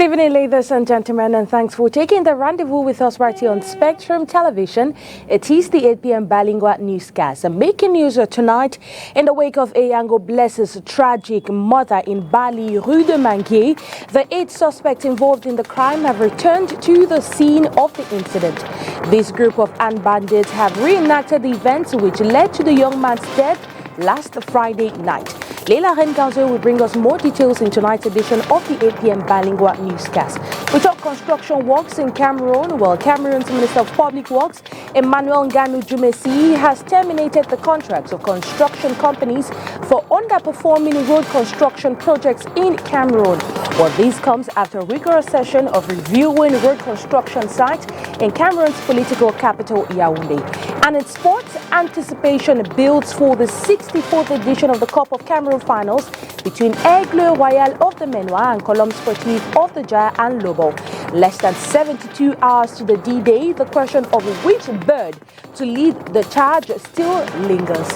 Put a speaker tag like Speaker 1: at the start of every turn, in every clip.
Speaker 1: Good evening, ladies and gentlemen, and thanks for taking the rendezvous with us right here on Spectrum Television. It is the 8 p.m. Balingua newscast. And making news tonight in the wake of Eyango Bless's tragic murder in Bali, Rue de Manguier. The 8 suspects involved in the crime have returned to the scene of the incident. This group of armed bandits have reenacted the events which led to the young man's death last Friday night. Leila Renganzo will bring us more details in tonight's edition of the 8 p.m. Balingua newscast. We talk construction works in Cameroon. Well, Cameroon's Minister of Public Works, Emmanuel Nganu Jumesi, has terminated the contracts of construction companies for underperforming road construction projects in Cameroon. Well, this comes after a rigorous session of reviewing road construction sites in Cameroon's political capital, Yaoundé. And in sports, anticipation builds for the 64th edition of the Cup of Cameroon finals between Aigle Royal of the Menoir and Colombe Sportif of the Jaya and Lobo. Less than 72 hours to the D-Day, the question of which bird to lead the charge still lingers.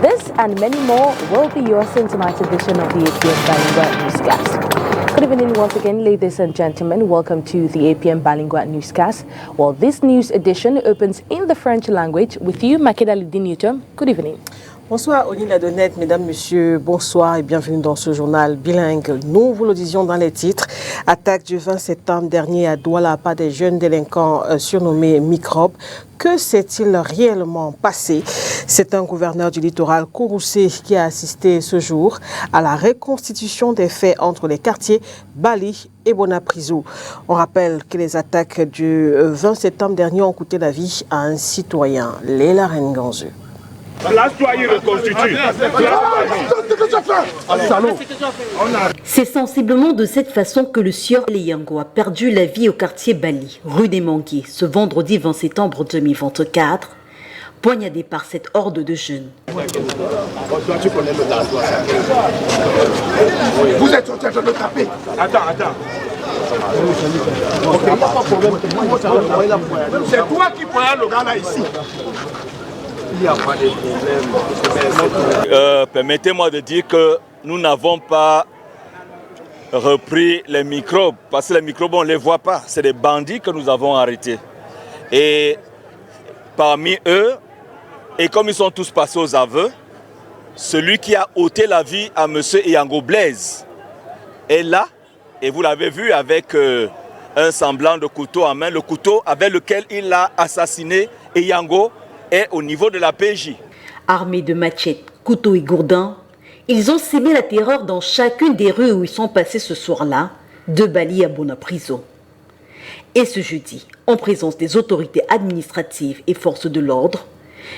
Speaker 1: This and many more will be yours in tonight's edition of the 8 p.m. Balingua newscast. Good evening once again, ladies and gentlemen. Welcome to the 8 p.m. Balingua newscast. Well, this news edition opens in the French language with you, Makeda Lidin-Newton. Good evening.
Speaker 2: Bonsoir, Oni Ladonnette, mesdames, messieurs, bonsoir et bienvenue dans ce journal bilingue. Nous vous le disions dans les titres. Attaque du 20 septembre dernier à Douala par des jeunes délinquants surnommés microbes. Que s'est-il réellement passé? C'est un gouverneur du littoral Kouroussé qui a assisté ce jour à la reconstitution des faits entre les quartiers Bali et Bonaprizou. On rappelle que les attaques du 20 septembre dernier ont coûté la vie à un citoyen, Leila Renganzu.
Speaker 3: C'est sensiblement de cette façon que le sieur Eyango a perdu la vie au quartier Bali, rue des Manguiers, ce vendredi 20 septembre 2024, poignardé par cette horde de jeunes.
Speaker 4: Vous êtes en train de me taper. Attends. C'est toi qui poignarde le gars là ici. Il y a pas de problème.
Speaker 5: Permettez-moi de dire que nous n'avons pas repris les microbes, parce que les microbes, on ne les voit pas. C'est des bandits que nous avons arrêtés. Et parmi eux, et comme ils sont tous passés aux aveux, celui qui a ôté la vie à M. Eyango Blaise est là, et vous l'avez vu avec un semblant de couteau en main, le couteau avec lequel il a assassiné Eyango est au niveau de la PJ.
Speaker 3: Armés de machettes, couteaux et gourdins, ils ont sémé la terreur dans chacune des rues où ils sont passés ce soir-là, de Bali à Bonaprizou. Et ce jeudi, en présence des autorités administratives et forces de l'ordre,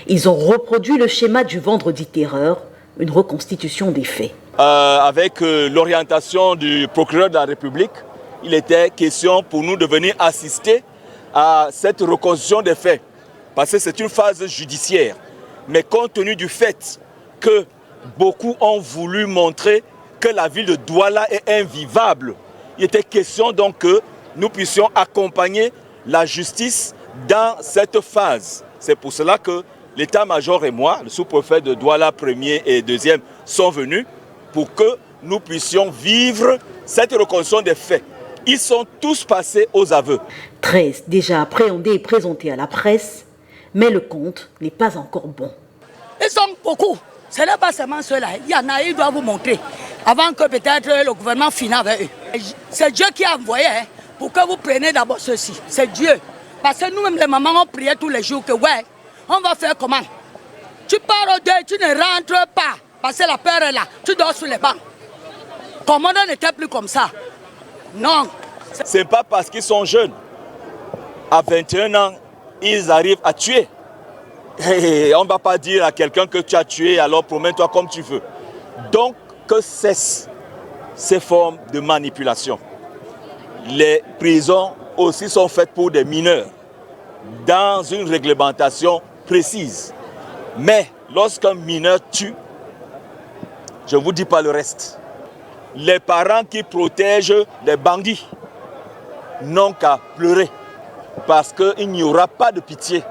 Speaker 3: ils ont reproduit le schéma du vendredi terreur, une reconstitution des faits.
Speaker 5: Avec l'orientation du procureur de la République, il était question pour nous de venir assister à cette reconstitution des faits. Parce que c'est une phase judiciaire. Mais compte tenu du fait que beaucoup ont voulu montrer que la ville de Douala est invivable, il était question donc que nous puissions accompagner la justice dans cette phase. C'est pour cela que l'état-major et moi, le sous-préfet de Douala 1er et 2e, sont venus pour que nous puissions vivre cette reconstruction des faits. Ils sont tous passés aux aveux.
Speaker 3: 13 déjà appréhendés et présentés à la presse. Mais le compte n'est pas encore bon.
Speaker 6: Ils sont beaucoup. Ce n'est pas seulement ceux-là. Il y en a, ils doivent vous montrer. Avant que peut-être le gouvernement finisse avec eux. C'est Dieu qui a envoyé pour que vous preniez d'abord ceci. C'est Dieu. Parce que nous-mêmes, les mamans, on priait tous les jours que ouais, on va faire comment? Tu pars au deuil, tu ne rentres pas. Parce que la peur est là. Tu dors sur les bancs. Comment on n'était plus comme ça? Non.
Speaker 5: Ce n'est pas parce qu'ils sont jeunes. À 21 ans, ils arrivent à tuer. Et on ne va pas dire à quelqu'un que tu as tué, alors promets-toi comme tu veux. Donc, que cessent ces formes de manipulation. Les prisons aussi sont faites pour des mineurs, dans une réglementation précise. Mais lorsqu'un mineur tue, je ne vous dis pas le reste. Les parents qui protègent les bandits n'ont qu'à pleurer. Parce qu'il n'y aura pas de pitié.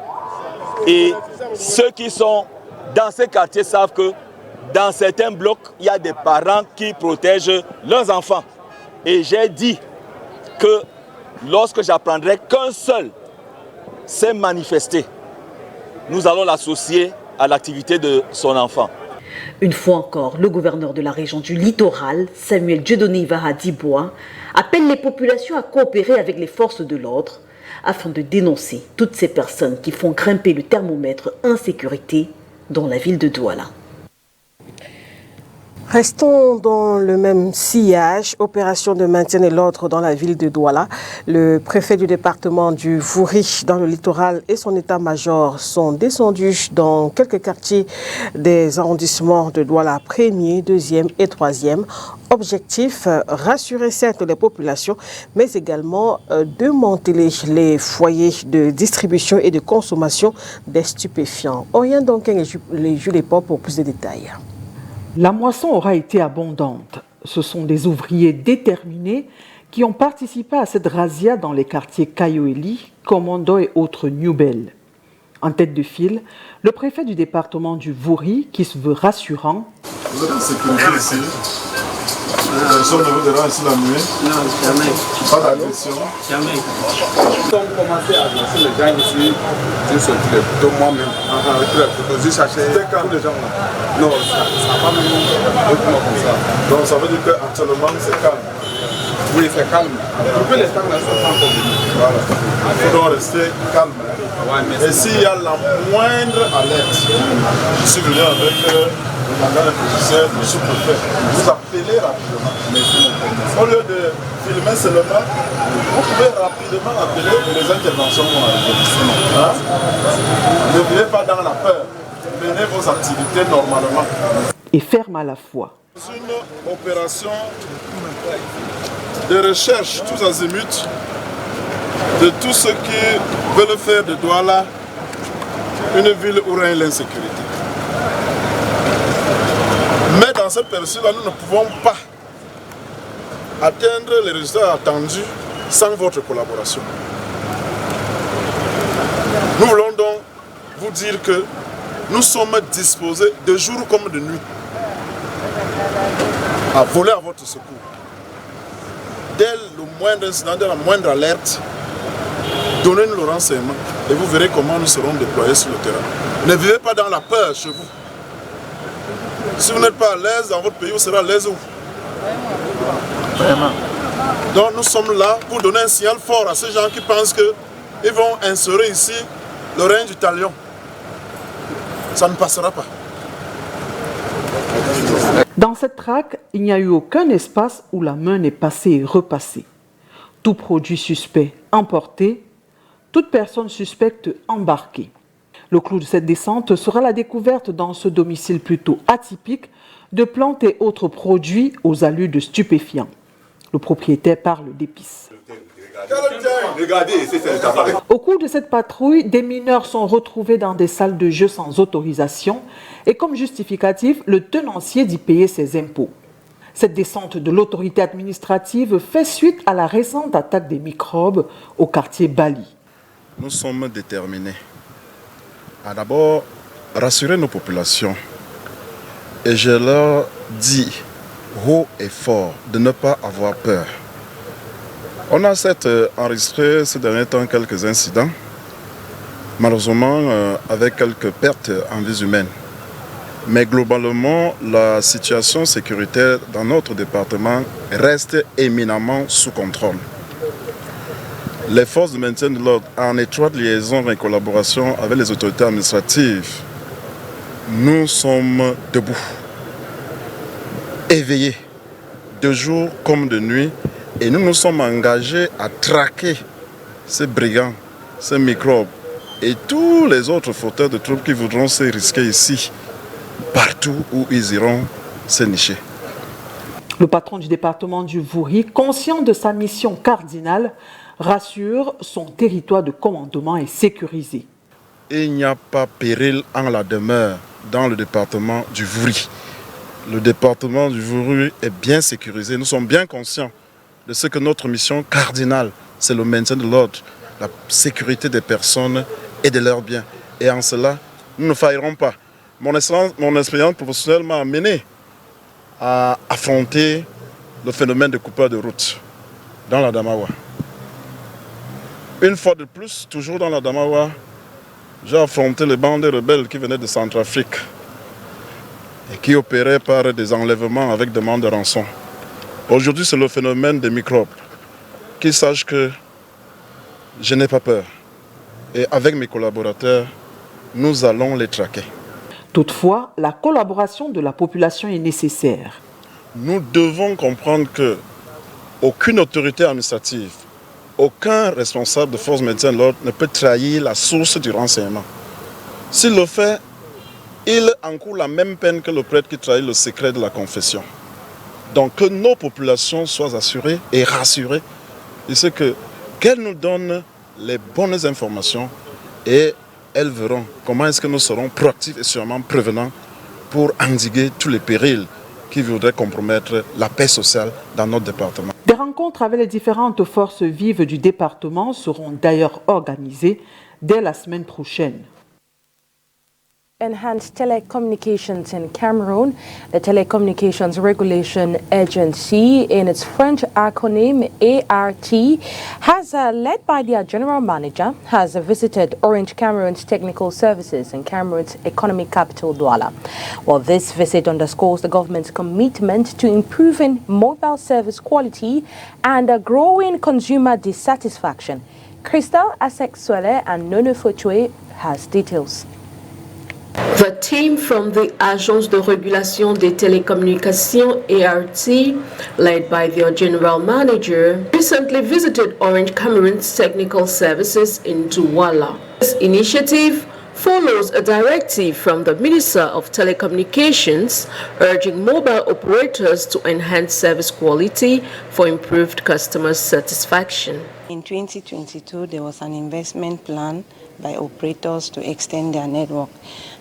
Speaker 5: Et ceux qui sont dans ces quartiers savent que dans certains blocs, il y a des parents qui protègent leurs enfants. Et j'ai dit que lorsque j'apprendrai qu'un seul s'est manifesté, nous allons l'associer à l'activité de son enfant.
Speaker 3: Une fois encore, le gouverneur de la région du littoral, Samuel Dieudonné Ivara Dibois, appelle les populations à coopérer avec les forces de l'ordre afin de dénoncer toutes ces personnes qui font grimper le thermomètre insécurité dans la ville de Douala.
Speaker 2: Restons dans le même sillage, opération de maintien de l'ordre dans la ville de Douala. Le préfet du département du Vouri dans le littoral et son état-major sont descendus dans quelques quartiers des arrondissements de Douala 1er, 2e et 3e. Objectif, rassurer certes les populations, mais également démanteler les foyers de distribution et de consommation des stupéfiants. Orient donc les Jules Pop pour plus de détails.
Speaker 7: La moisson aura été abondante. Ce sont des ouvriers déterminés qui ont participé à cette razzia dans les quartiers Kayoeli, Commando et autres Newbel. En tête de file, le préfet du département du Vouri qui se veut rassurant.
Speaker 8: Vous êtes en sécurité ici? Personne ne vous dérange ici la nuit?
Speaker 9: Non, jamais.
Speaker 8: Pas d'agression?
Speaker 9: Jamais.
Speaker 10: Quand on commençait à agresser les gens ici, je suis sorti de moi-même. J'ai cherché tous les gens là. Non, ça n'a pas même comme ça.
Speaker 8: Donc ça veut dire qu'actuellement c'est calme?
Speaker 10: Oui, c'est calme. Depuis les temps là, ça prend comme
Speaker 8: Voilà. Il faut donc rester calme.
Speaker 10: Ouais,
Speaker 8: et s'il y a la moindre alerte, si vous venez avec la garde policière, le sous-préfet, vous appelez rapidement. Au lieu de filmer seulement, vous pouvez rapidement appeler les interventions qu'on a fait. Ne venez pas dans la peur, menez vos activités normalement.
Speaker 7: Et ferme à la fois.
Speaker 8: C'est une opération de recherche tous azimuts de tous ceux qui veulent faire de Douala une ville où règne l'insécurité. Mais dans cette période-là, nous ne pouvons pas atteindre les résultats attendus sans votre collaboration. Nous voulons donc vous dire que nous sommes disposés de jour comme de nuit à voler à votre secours. Dès le moindre incident, dès la moindre alerte, donnez-nous le renseignement et vous verrez comment nous serons déployés sur le terrain. Ne vivez pas dans la peur chez vous. Si vous n'êtes pas à l'aise dans votre pays, vous serez à l'aise où? Vraiment. Donc nous sommes là pour donner un signal fort à ces gens qui pensent qu'ils vont instaurer ici le règne du talion. Ça ne passera pas.
Speaker 7: Dans cette traque, il n'y a eu aucun espace où la main n'est passée et repassée. Tout produit suspect emporté, toute personne suspecte embarquée. Le clou de cette descente sera la découverte dans ce domicile plutôt atypique de plantes et autres produits aux allures de stupéfiants. Le propriétaire parle d'épices. Au cours de cette patrouille, des mineurs sont retrouvés dans des salles de jeu sans autorisation et comme justificatif, le tenancier d'y payer ses impôts. Cette descente de l'autorité administrative fait suite à la récente attaque des microbes au quartier Bali.
Speaker 8: Nous sommes déterminés à d'abord rassurer nos populations. Et je leur dis haut et fort de ne pas avoir peur. On a certes enregistré ces derniers temps quelques incidents, malheureusement avec quelques pertes en vies humaines. Mais globalement, la situation sécuritaire dans notre département reste éminemment sous contrôle. Les forces de maintien de l'ordre, en étroite liaison et collaboration avec les autorités administratives, nous sommes debout, éveillés, de jour comme de nuit, et nous nous sommes engagés à traquer ces brigands, ces microbes et tous les autres fauteurs de troubles qui voudront se risquer ici, partout où ils iront se nicher.
Speaker 7: Le patron du département du Vouri, conscient de sa mission cardinale, rassure, son territoire de commandement est sécurisé.
Speaker 8: Il n'y a pas péril en la demeure dans le département du Vouri. Le département du Vouri est bien sécurisé. Nous sommes bien conscients de ce que notre mission cardinale, c'est le maintien de l'ordre, la sécurité des personnes et de leurs biens. Et en cela, nous ne faillerons pas. Mon expérience professionnelle m'a amené à affronter le phénomène de coupeur de route dans la Damawa. Une fois de plus, toujours dans la Damawa, j'ai affronté les bandes rebelles qui venaient de Centrafrique et qui opéraient par des enlèvements avec demande de rançon. Aujourd'hui, c'est le phénomène des microbes. Qu'ils sachent que je n'ai pas peur. Et avec mes collaborateurs, nous allons les traquer.
Speaker 7: Toutefois, la collaboration de la population est nécessaire.
Speaker 8: Nous devons comprendre que aucune autorité administrative, aucun responsable de force maintien de l'ordre ne peut trahir la source du renseignement. S'il le fait, il encourt la même peine que le prêtre qui trahit le secret de la confession. Donc que nos populations soient assurées et rassurées, et c'est qu'elles nous donnent les bonnes informations et elles verront comment est-ce que nous serons proactifs et sûrement prévenants pour endiguer tous les périls qui voudraient compromettre la paix sociale dans notre département.
Speaker 7: Des rencontres avec les différentes forces vives du département seront d'ailleurs organisées dès la semaine prochaine.
Speaker 1: Enhanced telecommunications in Cameroon. The Telecommunications Regulation Agency, in its French acronym ART, has led by their general manager, has visited Orange Cameroon's technical services in Cameroon's economic capital, Douala. Well, this visit underscores the government's commitment to improving mobile service quality and growing consumer dissatisfaction. Crystal Asek-Swele and Nono Fotue has details.
Speaker 9: The team from the Agence de Régulation des Télécommunications, ART, led by their general manager, recently visited Orange Cameroon's technical services in Douala. This initiative follows a directive from the Minister of Telecommunications urging mobile operators to enhance service quality for improved customer satisfaction.
Speaker 11: In 2022, there was an investment plan by operators to extend their network.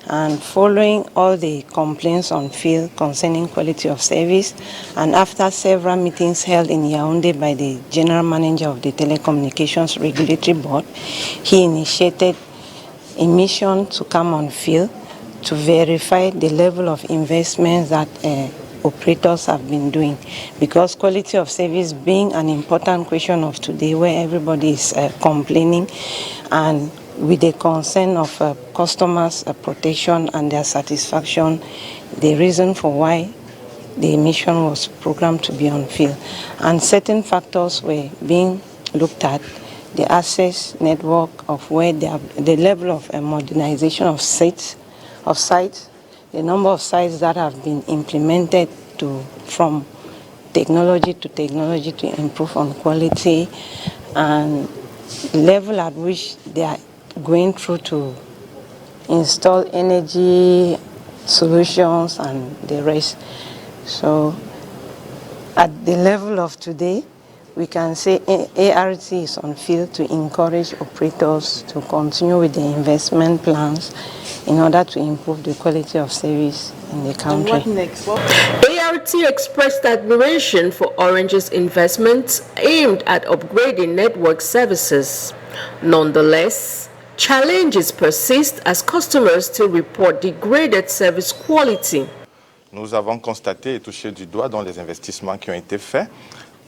Speaker 11: And following all the complaints on field concerning quality of service, and after several meetings held in Yaoundé by the General Manager of the Telecommunications Regulatory Board, he initiated a mission to come on field to verify the level of investments that operators have been doing, because quality of service being an important question of today where everybody is complaining, and with the concern of customers' protection and their satisfaction, the reason for why the mission was programmed to be on field. And certain factors were being looked at, the access network of where the level of modernization of sites, the number of sites that have been implemented from technology to improve on quality, and level at which they are going through to install energy solutions and the rest. So at the level of today, we can say ART is on field to encourage operators to continue with the investment plans in order to improve the quality of service in the country.
Speaker 9: And what next? ART expressed admiration for Orange's investments aimed at upgrading network services. Nonetheless, challenges persist as customers still report degraded service quality.
Speaker 12: Nous avons constaté et touché du doigt dans les investissements qui ont été faits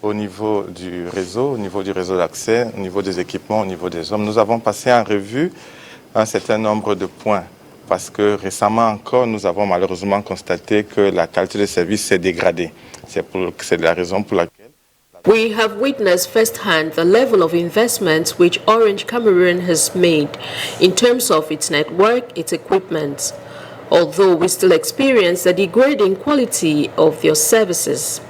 Speaker 12: au niveau du réseau d'accès, au niveau des équipements, au niveau des hommes. Nous avons passé en revue un certain nombre de points parce que récemment encore, nous avons malheureusement constaté que la qualité de service s'est dégradée. C'est la raison pour laquelle
Speaker 9: we have witnessed firsthand the level of investments which Orange Cameroon has made in terms of its network, its equipment, although we still experience the degrading quality of their services.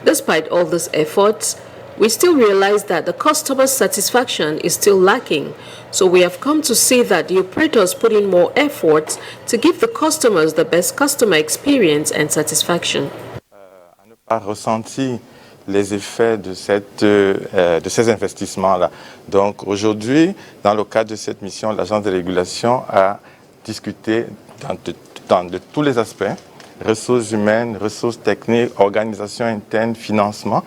Speaker 9: Despite all these efforts, we still realize that the customer satisfaction is still lacking. So we have come to see that the operators put in more effort to give the customers the best customer experience and satisfaction.
Speaker 12: À ne pas ressentir les effets de ces investissements-là. Donc aujourd'hui, dans le cadre de cette mission, l'agence de régulation a discuté de tous les aspects, ressources humaines, ressources techniques, organisation interne, financement,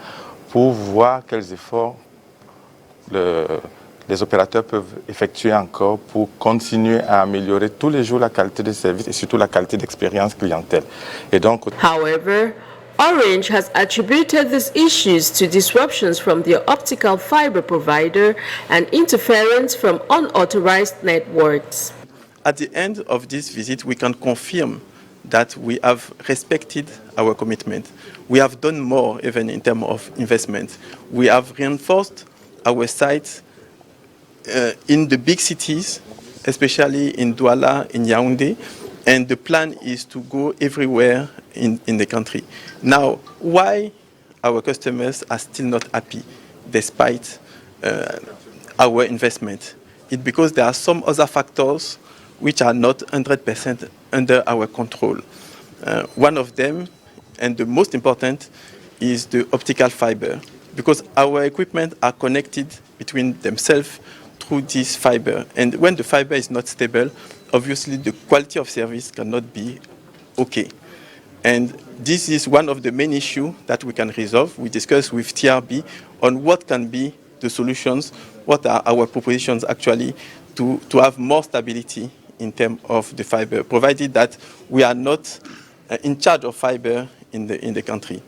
Speaker 12: pour voir quels efforts les opérateurs peuvent effectuer encore pour continuer à améliorer tous les jours la qualité de service et surtout la qualité d'expérience clientèle. Et donc,
Speaker 9: however, Orange has attributed these issues to disruptions from their optical fiber provider and interference from unauthorized networks.
Speaker 13: At the end of this visit, we can confirm that we have respected our commitment. We have done more even in terms of investment. We have reinforced our sites in the big cities, especially in Douala, in Yaoundé, and the plan is to go everywhere in the country. Now, why our customers are still not happy despite our investment? It's because there are some other factors which are not 100% under our control. One of them, and the most important, is the optical fiber, because our equipment are connected between themselves through this fiber. And when the fiber is not stable, obviously the quality of service cannot be okay. And this is one of the main issues that we can resolve. We discussed with TRB on what can be the solutions, what are our propositions actually to have more stability in terms of the fiber, provided that we are not in charge of fiber in the country.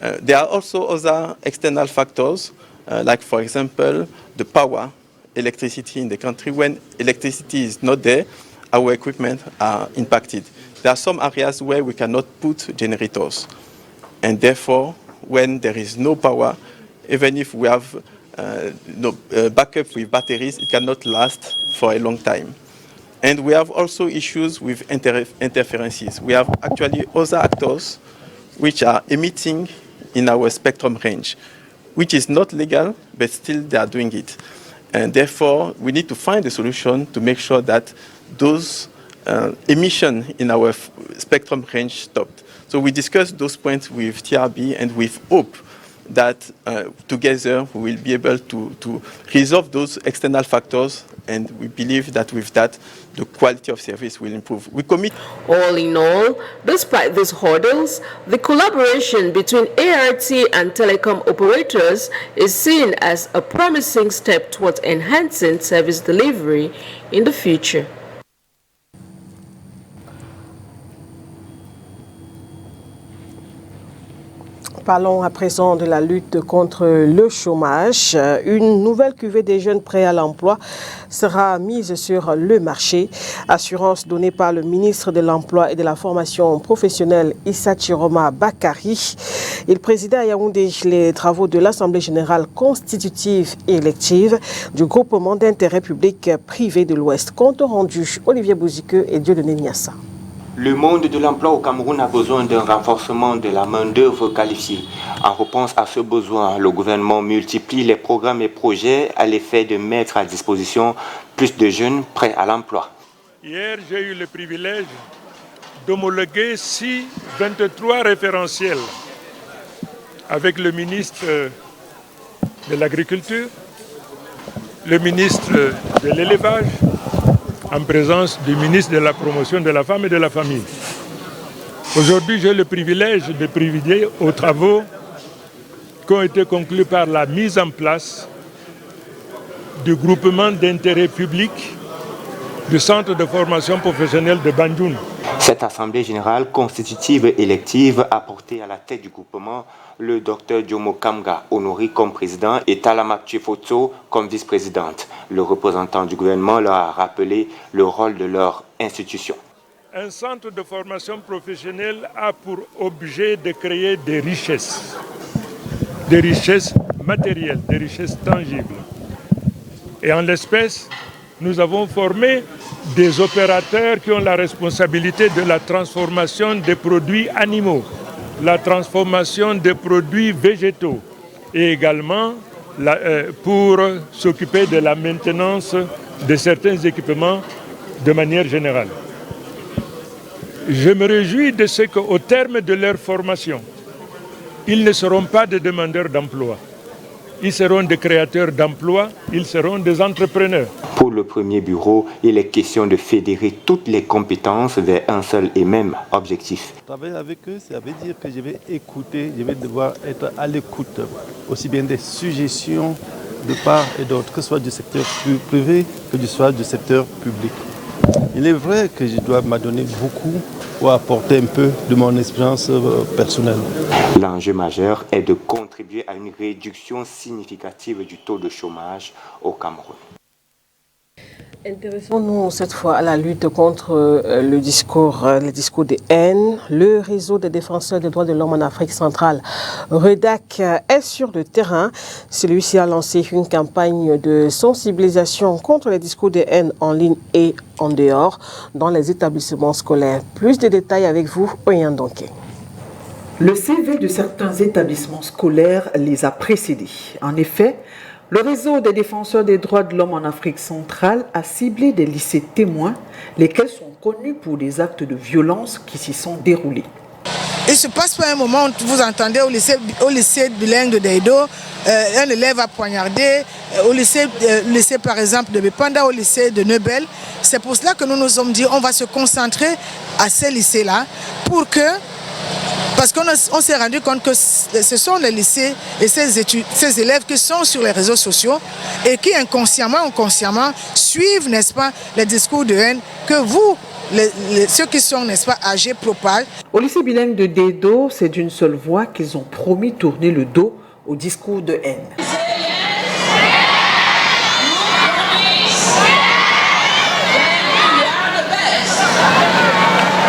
Speaker 13: There are also other external factors, like for example, the power, electricity in the country. When electricity is not there, our equipment are impacted. There are some areas where we cannot put generators. And therefore, when there is no power, even if we have backup with batteries, it cannot last for a long time. And we have also issues with interferences. We have actually other actors which are emitting in our spectrum range, which is not legal, but still they are doing it. And therefore, we need to find a solution to make sure that those emissions in our spectrum range stopped. So we discussed those points with TRB, and we hope that together we will be able to resolve those external factors, and we believe that with that, the quality of service will improve. We commit.
Speaker 9: All in all, despite these hurdles, the collaboration between ART and telecom operators is seen as a promising step towards enhancing service delivery in the future.
Speaker 2: Parlons à présent de la lutte contre le chômage. Une nouvelle cuvée des jeunes prêts à l'emploi sera mise sur le marché. Assurance donnée par le ministre de l'Emploi et de la Formation professionnelle Issa Chiroma Bakari. Il présidait à Yaoundé les travaux de l'Assemblée générale constitutive et élective du groupement d'intérêt public privé de l'Ouest. Compte rendu, Olivier Bouziqueux et Dieudonné Niassa.
Speaker 14: Le monde de l'emploi au Cameroun a besoin d'un renforcement de la main-d'œuvre qualifiée. En réponse à ce besoin, le gouvernement multiplie les programmes et projets à l'effet de mettre à disposition plus de jeunes prêts à l'emploi.
Speaker 15: Hier, j'ai eu le privilège d'homologuer 23 référentiels avec le ministre de l'Agriculture, le ministre de l'Élevage, en présence du ministre de la Promotion de la Femme et de la Famille. Aujourd'hui, j'ai le privilège de présider aux travaux qui ont été conclus par la mise en place du groupement d'intérêt public du centre de formation professionnelle de Bandjoun.
Speaker 14: Cette assemblée générale constitutive et élective a porté à la tête du groupement le Dr Diomo Kamga, honoré comme président, et Talama Tchefotso comme vice-présidente. Le représentant du gouvernement leur a rappelé le rôle de leur institution.
Speaker 15: Un centre de formation professionnelle a pour objet de créer des richesses matérielles, des richesses tangibles. Et en l'espèce, nous avons formé des opérateurs qui ont la responsabilité de la transformation des produits animaux, la transformation des produits végétaux et également pour s'occuper de la maintenance de certains équipements de manière générale. Je me réjouis de ce qu'au terme de leur formation, ils ne seront pas des demandeurs d'emploi. Ils seront des créateurs d'emplois, ils seront des entrepreneurs.
Speaker 14: Pour le premier bureau, il est question de fédérer toutes les compétences vers un seul et même objectif.
Speaker 16: Travailler avec eux, ça veut dire que je vais écouter, je vais devoir être à l'écoute, aussi bien des suggestions de part et d'autre, que ce soit du secteur privé que ce soit du secteur public. Il est vrai que je dois m'adonner beaucoup pour apporter un peu de mon expérience personnelle.
Speaker 14: L'enjeu majeur est de contribuer à une réduction significative du taux de chômage au Cameroun.
Speaker 2: Intéressons-nous cette fois à la lutte contre les discours de haine. Le réseau des défenseurs des droits de l'homme en Afrique centrale, REDAC, est sur le terrain. Celui-ci a lancé une campagne de sensibilisation contre les discours de haine en ligne et en dehors dans les établissements scolaires. Plus de détails avec vous, Oyen Donké.
Speaker 7: Le CV de certains établissements scolaires les a précédés. En effet, le réseau des défenseurs des droits de l'homme en Afrique centrale a ciblé des lycées témoins, lesquels sont connus pour des actes de violence qui s'y sont déroulés.
Speaker 17: Il se passe pas un moment où vous entendez au lycée bilingue de Deido, un élève a poignardé, au lycée par exemple de Bepanda, au lycée de Neubel. C'est pour cela que nous nous sommes dit on va se concentrer à ces lycées-là parce qu'on s'est rendu compte que ce sont les lycées et ces élèves qui sont sur les réseaux sociaux et qui inconsciemment ou consciemment suivent, n'est-ce pas, les discours de haine que vous, ceux qui sont, n'est-ce pas, âgés, propagent.
Speaker 7: Au lycée bilingue de Dedo, c'est d'une seule voix qu'ils ont promis tourner le dos au discours de haine.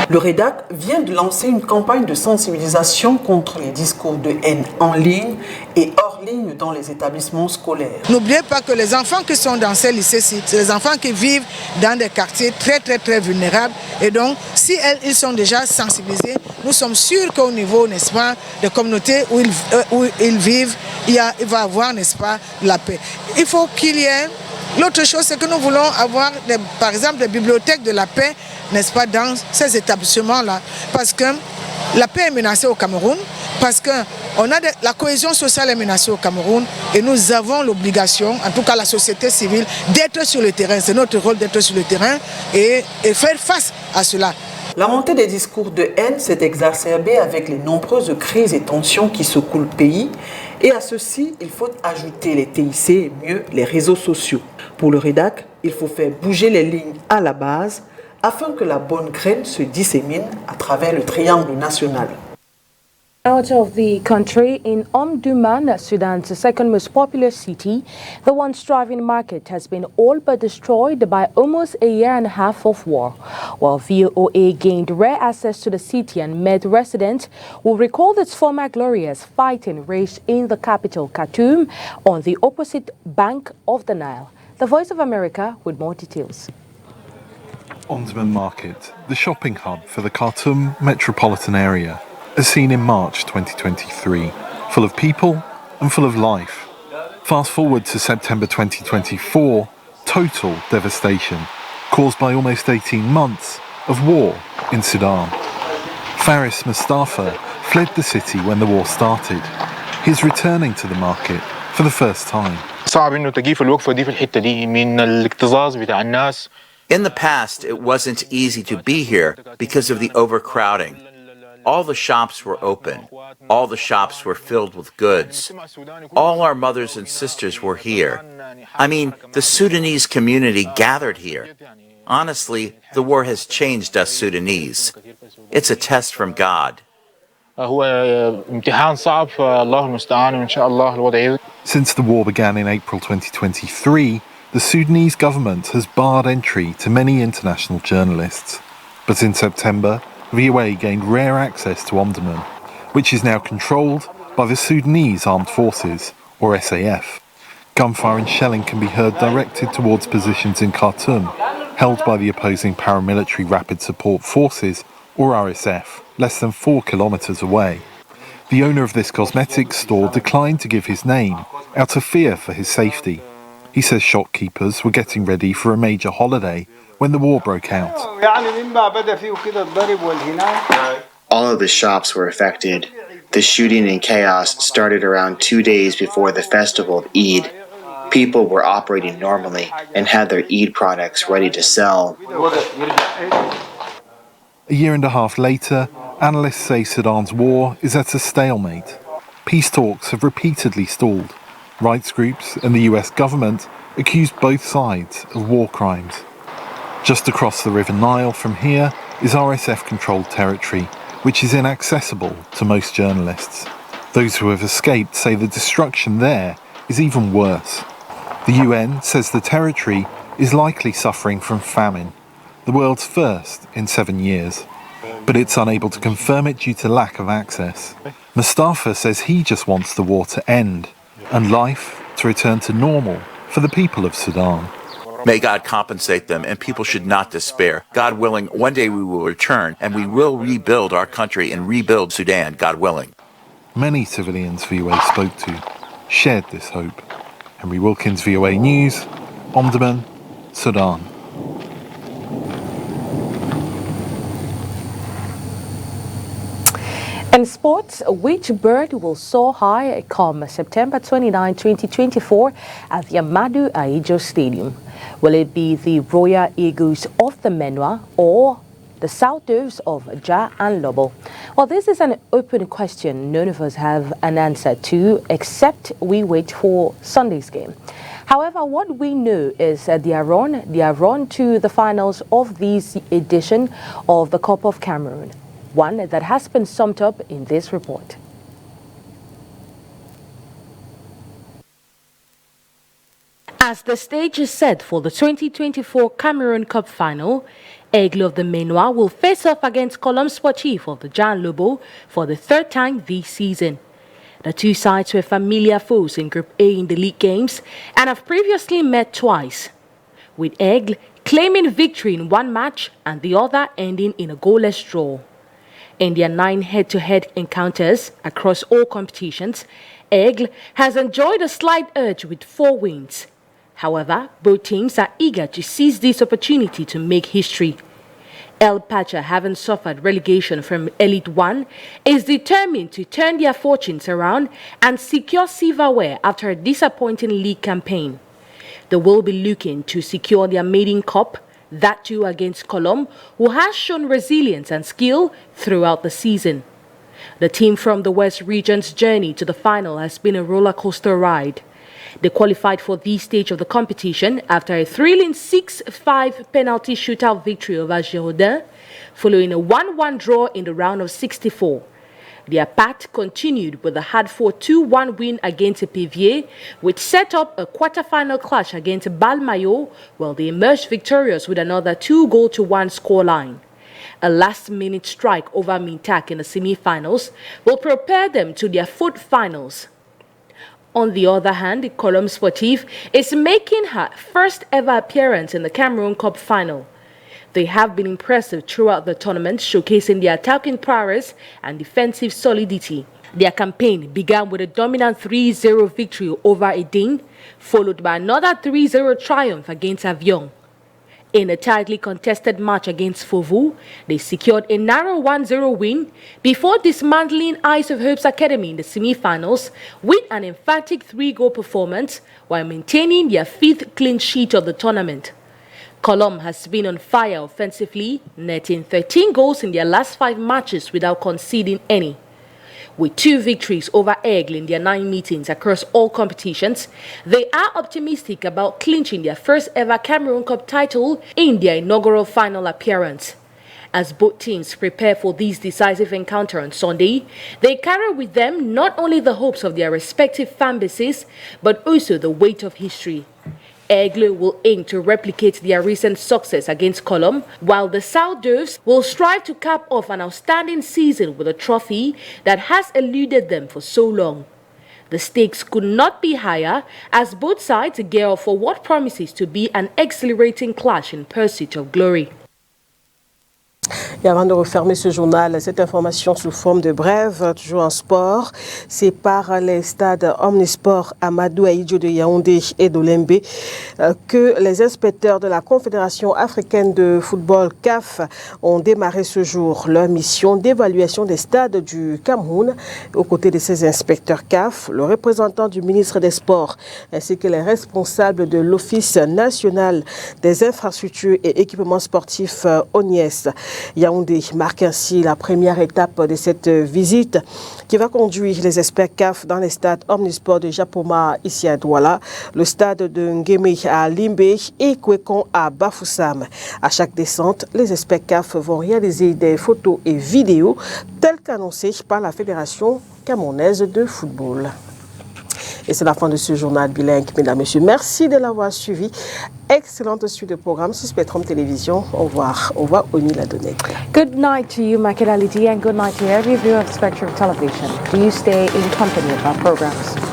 Speaker 7: Le REDAC vient de lancer une campagne de sensibilisation contre les discours de haine en ligne et hors ligne dans les établissements scolaires.
Speaker 17: N'oubliez pas que les enfants qui sont dans ces lycées-ci, c'est les enfants qui vivent dans des quartiers très vulnérables. Et donc, si ils sont déjà sensibilisés, nous sommes sûrs qu'au niveau, n'est-ce pas, des communautés où ils vivent, il va y avoir, n'est-ce pas, la paix. Il faut qu'il y ait... L'autre chose, c'est que nous voulons avoir, par exemple, des bibliothèques de la paix, n'est-ce pas, dans ces établissements-là. Parce que la paix est menacée au Cameroun, parce que la cohésion sociale est menacée au Cameroun et nous avons l'obligation, en tout cas la société civile, d'être sur le terrain. C'est notre rôle d'être sur le terrain et faire face à cela.
Speaker 7: La montée des discours de haine s'est exacerbée avec les nombreuses crises et tensions qui secouent le pays. Et à ceci, il faut ajouter les TIC et mieux les réseaux sociaux. Pour le REDAC, il faut faire bouger les lignes à la base afin que la bonne graine se dissémine à travers le triangle national.
Speaker 1: Out of the country, in Omdurman, Sudan's second most populous city, the once thriving market has been all but destroyed by almost a year and a half of war. While VOA gained rare access to the city and met residents who recalled its former glory as fighting raged in the capital, Khartoum, on the opposite bank of the Nile. The Voice of America with more details.
Speaker 18: Omdurman Market, the shopping hub for the Khartoum metropolitan area, as seen in March 2023, full of people and full of life. Fast forward to September 2024, total devastation, caused by almost 18 months of war in Sudan. Faris Mustafa fled the city when the war started. He's returning to the market for the first time.
Speaker 19: In the past, it wasn't easy to be here because of the overcrowding. All the shops were open. All the shops were filled with goods. All our mothers and sisters were here. I mean, the Sudanese community gathered here. Honestly, the war has changed us Sudanese. It's a test from God.
Speaker 18: Since the war began in April 2023, the Sudanese government has barred entry to many international journalists. But in September, VOA gained rare access to Omdurman, which is now controlled by the Sudanese Armed Forces, or SAF. Gunfire and shelling can be heard directed towards positions in Khartoum, held by the opposing paramilitary Rapid Support Forces, or RSF, less than 4 kilometres away. The owner of this cosmetics store declined to give his name, out of fear for his safety. He says shopkeepers were getting ready for a major holiday when the war broke out.
Speaker 20: All of the shops were affected. The shooting and chaos started around 2 days before the festival of Eid. People were operating normally and had their Eid products ready to sell.
Speaker 18: A year and a half later, analysts say Sudan's war is at a stalemate. Peace talks have repeatedly stalled. Rights groups and the US government accuse both sides of war crimes. Just across the River Nile from here is RSF-controlled territory, which is inaccessible to most journalists. Those who have escaped say the destruction there is even worse. The UN says the territory is likely suffering from famine, the world's first in 7 years. But it's unable to confirm it due to lack of access. Mustafa says he just wants the war to end and life to return to normal for the people of Sudan.
Speaker 19: May God compensate them, and people should not despair. God willing, one day we will return, and we will rebuild our country and rebuild Sudan, God willing.
Speaker 18: Many civilians VOA spoke to shared this hope. Henry Wilkins, VOA News, Omdurman, Sudan.
Speaker 1: In sports, which bird will soar high come September 29, 2024 at the Amadou Ahidjo Stadium? Will it be the Royal Eagles of the Menwa or the South Doves of Ja and Lobo? Well, this is an open question none of us have an answer to, except we wait for Sunday's game. However, what we know is that they are on to the finals of this edition of the Cup of Cameroon, one that has been summed up in this report. As the stage is set for the 2024 Cameroon Cup final, Aigle of the Menwa will face off against Colombe Sportif of the Jan Lobo for the third time this season. The two sides were familiar foes in Group A in the league games and have previously met twice, with Aigle claiming victory in one match and the other ending in a goalless draw. In their 9 head-to-head encounters across all competitions, Aigle has enjoyed a slight edge with 4 wins. However, both teams are eager to seize this opportunity to make history. El Pacha, having suffered relegation from Elite 1, is determined to turn their fortunes around and secure silverware after a disappointing league campaign. They will be looking to secure their maiden cup, that too against Colombe, who has shown resilience and skill throughout the season. The team from the West Region's journey to the final has been a roller coaster ride. They qualified for this stage of the competition after a thrilling 6-5 penalty shootout victory over Girondin, following a 1-1 draw in the round of 64. Their path continued with a hard-fought 2-1 win against Epivier, which set up a quarter-final clash against Balmayo, while they emerged victorious with another 2-1 scoreline. A last-minute strike over Mintak in the semi-finals will prepare them to their 4th finals. On the other hand, Colombe Sportif is making her first ever appearance in the Cameroon Cup final. They have been impressive throughout the tournament, showcasing their attacking prowess and defensive solidity. Their campaign began with a dominant 3-0 victory over Edin, followed by another 3-0 triumph against Avion. In a tightly contested match against Fovu, they secured a narrow 1-0 win before dismantling Eyes of Hope's Academy in the semi-finals with an emphatic 3-goal performance while maintaining their 5th clean sheet of the tournament. Colombe has been on fire offensively, netting 13 goals in their last 5 matches without conceding any. With 2 victories over Aigle in their 9 meetings across all competitions, they are optimistic about clinching their first ever Cameroon Cup title in their inaugural final appearance. As both teams prepare for this decisive encounter on Sunday, they carry with them not only the hopes of their respective fan bases, but also the weight of history. Aigle will aim to replicate their recent success against Colombe, while the South Doves will strive to cap off an outstanding season with a trophy that has eluded them for so long. The stakes could not be higher as both sides gear up for what promises to be an exhilarating clash in pursuit of glory.
Speaker 2: Et avant de refermer ce journal, cette information sous forme de brève, toujours en sport, c'est par les stades Omnisport, Amadou Ahidjo de Yaoundé et d'Olembe que les inspecteurs de la Confédération africaine de football CAF ont démarré ce jour leur mission d'évaluation des stades du Cameroun. Aux côtés de ces inspecteurs CAF, le représentant du ministre des Sports ainsi que les responsables de l'Office national des infrastructures et équipements sportifs ONIES. Yaoundé marque ainsi la première étape de cette visite qui va conduire les experts CAF dans les stades Omnisport de Japoma ici à Douala, le stade de Nguémé à Limbé et Kwekon à Bafoussam. À chaque descente, les experts CAF vont réaliser des photos et vidéos telles qu'annoncées par la Fédération camerounaise de football. Et c'est la fin de ce journal bilingue, mesdames et messieurs. Merci de l'avoir suivi. Excellente suite de programme sur Spectrum Télévision. Au revoir. Au revoir, Oni Ladonnette.
Speaker 1: Good night to you, Makedaliti, and good night to every viewer of Spectrum Television. Do you stay in company of our programs?